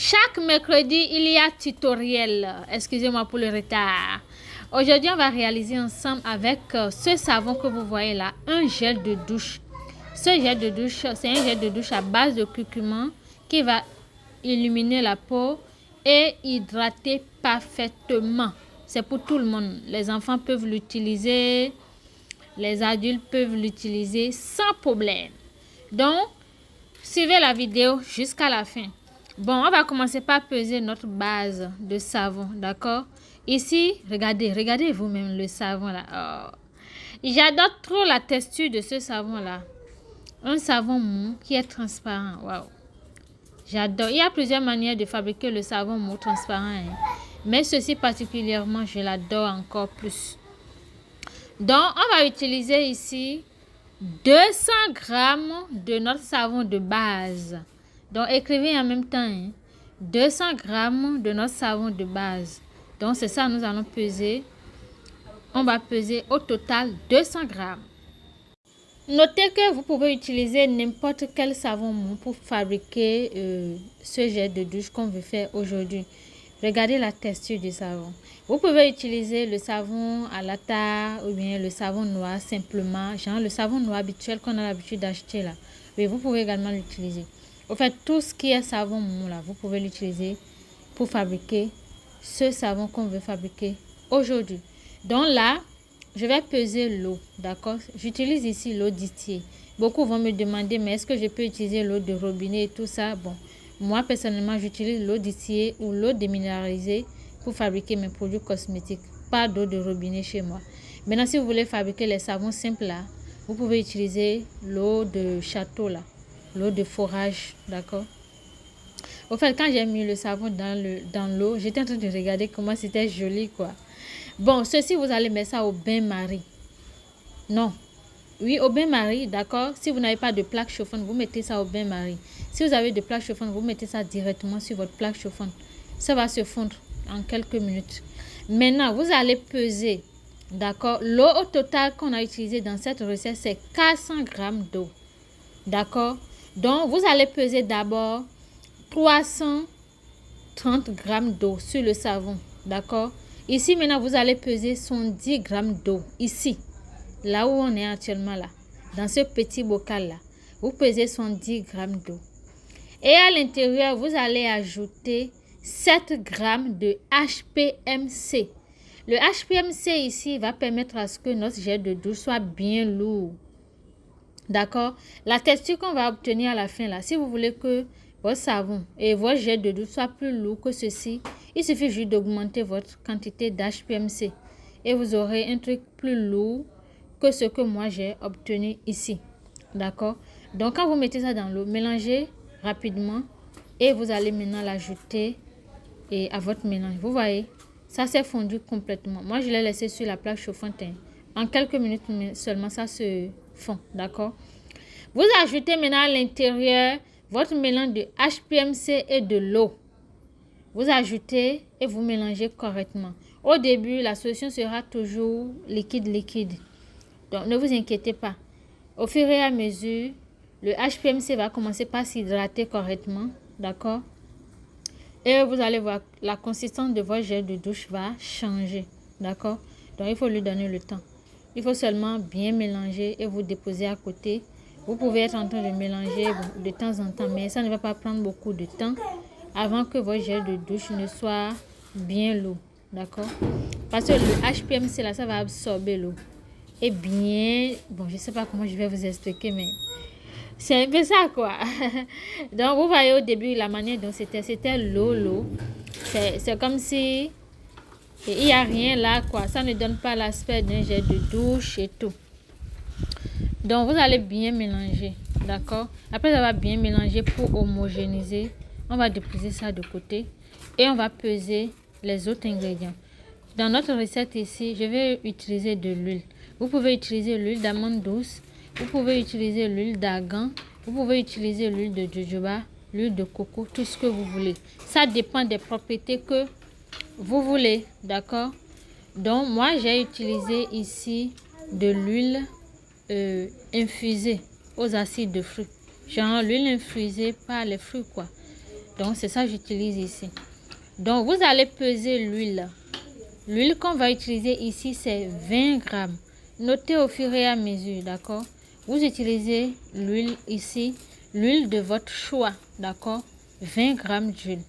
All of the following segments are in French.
Chaque mercredi, il y a tutoriel. Excusez-moi pour le retard. Aujourd'hui, on va réaliser ensemble avec ce savon que vous voyez là, un gel de douche. Ce gel de douche, c'est un gel de douche à base de curcuma qui va illuminer la peau et hydrater parfaitement. C'est pour tout le monde. Les enfants peuvent l'utiliser, les adultes peuvent l'utiliser sans problème. Donc, suivez la vidéo jusqu'à la fin. Bon, on va commencer par peser notre base de savon, d'accord? Ici, regardez vous-même le savon là. Oh. J'adore trop la texture de ce savon là. Un savon mou qui est transparent. Waouh. J'adore. Il y a plusieurs manières de fabriquer le savon mou transparent. Hein. Mais ceci particulièrement, je l'adore encore plus. Donc, on va utiliser ici 200 grammes de notre savon de base. Donc, écrivez en même temps. Hein. 200 grammes de notre savon de base. Donc, c'est ça, nous allons peser. On va peser au total 200 grammes. Notez que vous pouvez utiliser n'importe quel savon mou pour fabriquer ce gel de douche qu'on veut faire aujourd'hui. Regardez la texture du savon. Vous pouvez utiliser le savon à la terre ou bien le savon noir simplement, genre le savon noir habituel qu'on a l'habitude d'acheter là. Oui, vous pouvez également l'utiliser. En fait, tout ce qui est savon mou là, vous pouvez l'utiliser pour fabriquer ce savon qu'on veut fabriquer aujourd'hui. Donc là, je vais peser l'eau, d'accord? J'utilise ici l'eau distillée. Beaucoup vont me demander, mais est-ce que je peux utiliser l'eau de robinet et tout ça? Bon, moi personnellement, j'utilise l'eau distillée ou l'eau déminéralisée pour fabriquer mes produits cosmétiques. Pas d'eau de robinet chez moi. Maintenant, si vous voulez fabriquer les savons simples là, vous pouvez utiliser l'eau de château là, l'eau de forage, d'accord? Au fait, quand j'ai mis le savon dans l'eau, j'étais en train de regarder comment c'était joli, quoi. Bon, ceci, vous allez mettre ça au bain-marie. Non. Oui, au bain-marie, d'accord. Si vous n'avez pas de plaque chauffante, vous mettez ça au bain-marie. Si vous avez de plaque chauffante, vous mettez ça directement sur votre plaque chauffante. Ça va se fondre en quelques minutes. Maintenant, vous allez peser, d'accord. L'eau au total qu'on a utilisée dans cette recette, c'est 400 grammes d'eau. D'accord. Donc, vous allez peser d'abord 330 grammes d'eau sur le savon. D'accord. Ici, maintenant, vous allez peser 110 grammes d'eau. Ici, là où on est actuellement là, dans ce petit bocal-là, vous pesez 110 grammes d'eau. Et à l'intérieur, vous allez ajouter 7 grammes de HPMC. Le HPMC ici va permettre à ce que notre gel de douche soit bien lourd. D'accord? La texture qu'on va obtenir à la fin, là, si vous voulez que votre savon et votre gel de douche soit plus lourd que ceci, il suffit juste d'augmenter votre quantité d'HPMC et vous aurez un truc plus lourd que ce que moi j'ai obtenu ici. D'accord? Donc, quand vous mettez ça dans l'eau, mélangez rapidement et vous allez maintenant l'ajouter à votre mélange. Vous voyez, ça s'est fondu complètement. Moi, je l'ai laissé sur la plaque chauffante. En quelques minutes seulement, ça se fond. D'accord? Vous ajoutez maintenant à l'intérieur votre mélange de HPMC et de l'eau. Vous ajoutez et vous mélangez correctement. Au début, la solution sera toujours liquide. Donc, ne vous inquiétez pas. Au fur et à mesure, le HPMC va commencer par s'hydrater correctement. D'accord? Et vous allez voir, la consistance de votre gel de douche va changer. D'accord? Donc, il faut lui donner le temps. Il faut seulement bien mélanger et vous déposer à côté. Vous pouvez être en train de mélanger de temps en temps, mais ça ne va pas prendre beaucoup de temps avant que votre gel de douche ne soit bien lourd. D'accord? Parce que le HPMC, là, ça va absorber l'eau. Et bien, bon, je ne sais pas comment je vais vous expliquer, mais c'est un peu ça, quoi. Donc, vous voyez au début, la manière dont c'était l'eau. C'est comme si il n'y a rien là, quoi. Ça ne donne pas l'aspect d'un gel de douche et tout. Donc, vous allez bien mélanger, d'accord? Après avoir bien mélangé pour homogénéiser, on va déposer ça de côté et on va peser les autres ingrédients. Dans notre recette ici, je vais utiliser de l'huile. Vous pouvez utiliser l'huile d'amande douce, vous pouvez utiliser l'huile d'argan, vous pouvez utiliser l'huile de jojoba, l'huile de coco, tout ce que vous voulez. Ça dépend des propriétés que vous voulez, d'accord? Donc, moi, j'ai utilisé ici de l'huile infusée aux acides de fruits. Genre l'huile infusée par les fruits, quoi. Donc, c'est ça que j'utilise ici. Donc, vous allez peser l'huile. L'huile qu'on va utiliser ici, c'est 20 grammes. Notez au fur et à mesure, d'accord? Vous utilisez l'huile ici, l'huile de votre choix, d'accord? 20 grammes d'huile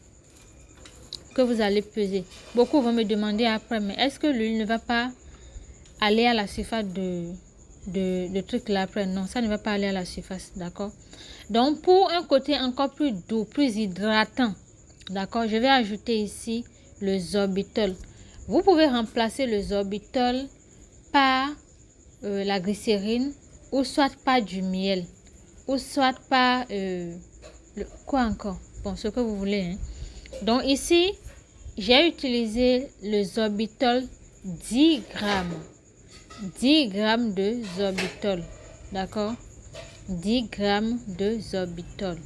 que vous allez peser. Beaucoup vont me demander après, mais est-ce que l'huile ne va pas aller à la surface de truc là après? Non, ça ne va pas aller à la surface, d'accord? Donc, pour un côté encore plus doux, plus hydratant, d'accord, je vais ajouter ici le sorbitol. Vous pouvez remplacer le sorbitol par la glycérine, ou soit par du miel, ou soit par quoi encore? Bon, ce que vous voulez, hein. Donc ici, j'ai utilisé le sorbitol 10 grammes. 10 grammes de sorbitol, d'accord? 10 grammes de sorbitol.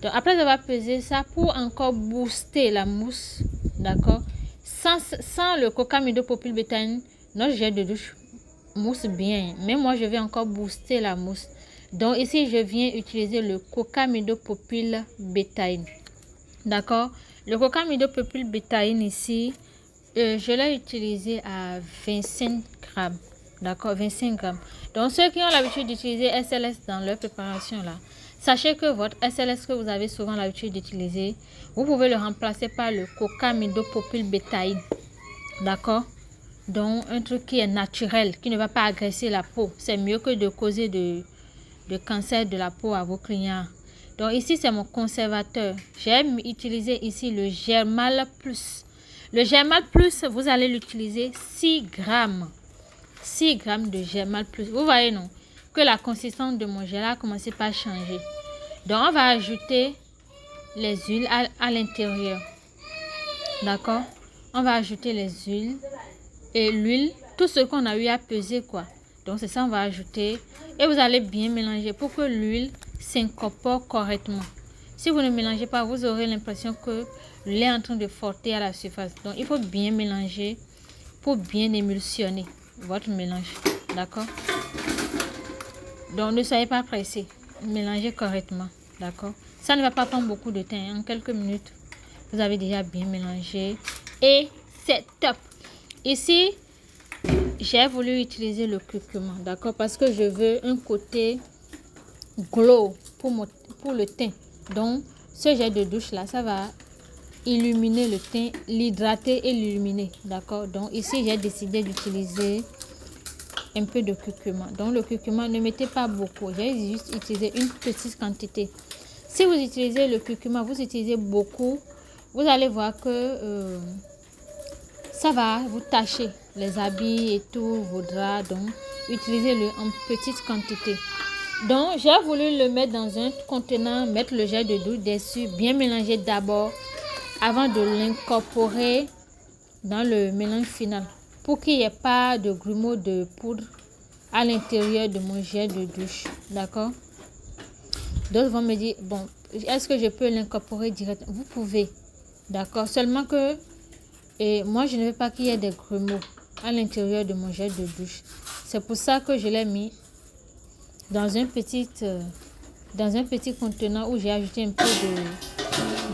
Donc après avoir pesé ça, pour encore booster la mousse, d'accord? Sans le Cocamido Populbétaine, notre gel de douche mousse bien, mais moi je vais encore booster la mousse. Donc ici je viens utiliser le Cocamido Populbétaine, d'accord? Le Cocamido Populbétaine ici, je l'ai utilisé à 25 grammes, d'accord? 25 grammes. Donc ceux qui ont l'habitude d'utiliser SLS dans leur préparation là, sachez que votre SLS que vous avez souvent l'habitude d'utiliser, vous pouvez le remplacer par le Cocamido Populbétaine, d'accord? Donc un truc qui est naturel, qui ne va pas agresser la peau. C'est mieux que de causer de cancer de la peau à vos clients. Donc ici c'est mon conservateur. J'ai utilisé ici le Germal Plus. Le Germal Plus, vous allez l'utiliser 6 grammes. 6 grammes de Germal Plus. Vous voyez non? Que la consistance de mon gel a commencé par changer. Donc on va ajouter les huiles à l'intérieur. D'accord? On va ajouter les huiles et l'huile, tout ce qu'on a eu à peser quoi. Donc c'est ça, on va ajouter et vous allez bien mélanger pour que l'huile s'incorpore correctement. Si vous ne mélangez pas, vous aurez l'impression que l'huile est en train de frotter à la surface. Donc il faut bien mélanger pour bien émulsionner votre mélange, d'accord? Donc ne soyez pas pressé, mélangez correctement, d'accord? Ça ne va pas prendre beaucoup de temps, en quelques minutes vous avez déjà bien mélangé et c'est top. Ici j'ai voulu utiliser le curcuma, d'accord, parce que je veux un côté glow pour le teint. Donc ce gel de douche là, ça va illuminer le teint, l'hydrater et l'illuminer, d'accord. Donc ici j'ai décidé d'utiliser un peu de curcuma. Donc le curcuma, ne mettez pas beaucoup, j'ai juste utilisé une petite quantité. Si vous utilisez le curcuma, vous utilisez beaucoup, vous allez voir que ça va vous tacher les habits et tout, vos draps. Donc utilisez-le en petite quantité. Donc j'ai voulu le mettre dans un contenant, mettre le gel de douche dessus, bien mélanger d'abord avant de l'incorporer dans le mélange final, pour qu'il n'y ait pas de grumeaux de poudre à l'intérieur de mon gel de douche, d'accord. D'autres vont me dire, bon, est-ce que je peux l'incorporer directement? Vous pouvez, d'accord, seulement que moi je ne veux pas qu'il y ait des grumeaux à l'intérieur de mon gel de douche. C'est pour ça que je l'ai mis dans un petit contenant où j'ai ajouté un peu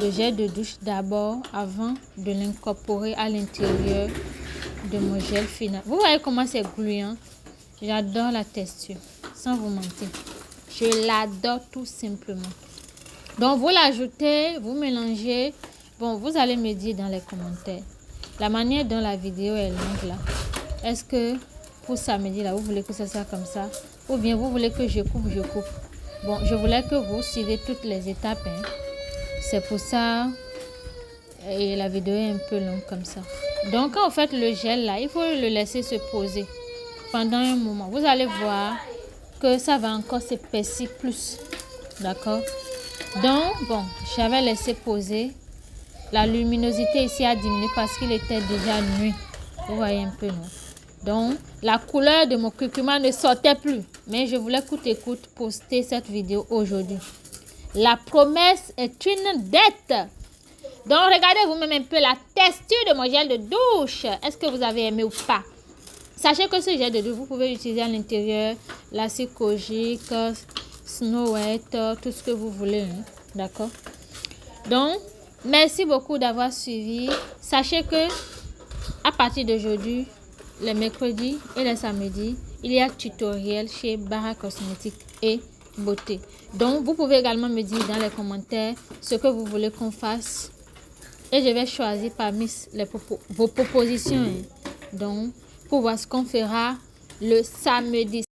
de gel de douche d'abord avant de l'incorporer à l'intérieur de mon gel final. Vous voyez comment c'est gluant? J'adore la texture, sans vous mentir. Je l'adore tout simplement. Donc vous l'ajoutez, vous mélangez. Bon, vous allez me dire dans les commentaires la manière dont la vidéo est longue là. Est-ce que pour samedi là, vous voulez que ça soit comme ça? Ou bien vous voulez que je coupe? Bon, je voulais que vous suivez toutes les étapes, hein. C'est pour ça et la vidéo est un peu longue comme ça. Donc quand vous faites le gel là, il faut le laisser se poser pendant un moment. Vous allez voir que ça va encore s'épaissir plus, d'accord. Donc bon, j'avais laissé poser. La luminosité ici a diminué parce qu'il était déjà nuit. Vous voyez un peu, non? Donc la couleur de mon curcuma ne sortait plus, mais je voulais coûte et coûte poster cette vidéo aujourd'hui. La promesse est une dette. Donc regardez vous-même un peu la texture de mon gel de douche. Est-ce que vous avez aimé ou pas? Sachez que ce gel de douche, vous pouvez l'utiliser à l'intérieur, l'acide kojique, Snow White, tout ce que vous voulez, hein? D'accord. Donc, merci beaucoup d'avoir suivi. Sachez que à partir d'aujourd'hui, les mercredis et les samedis, il y a tutoriel chez Bara Cosmétique et Beauté. Donc, vous pouvez également me dire dans les commentaires ce que vous voulez qu'on fasse. Et je vais choisir parmi vos propositions. Donc, pour voir ce qu'on fera le samedi.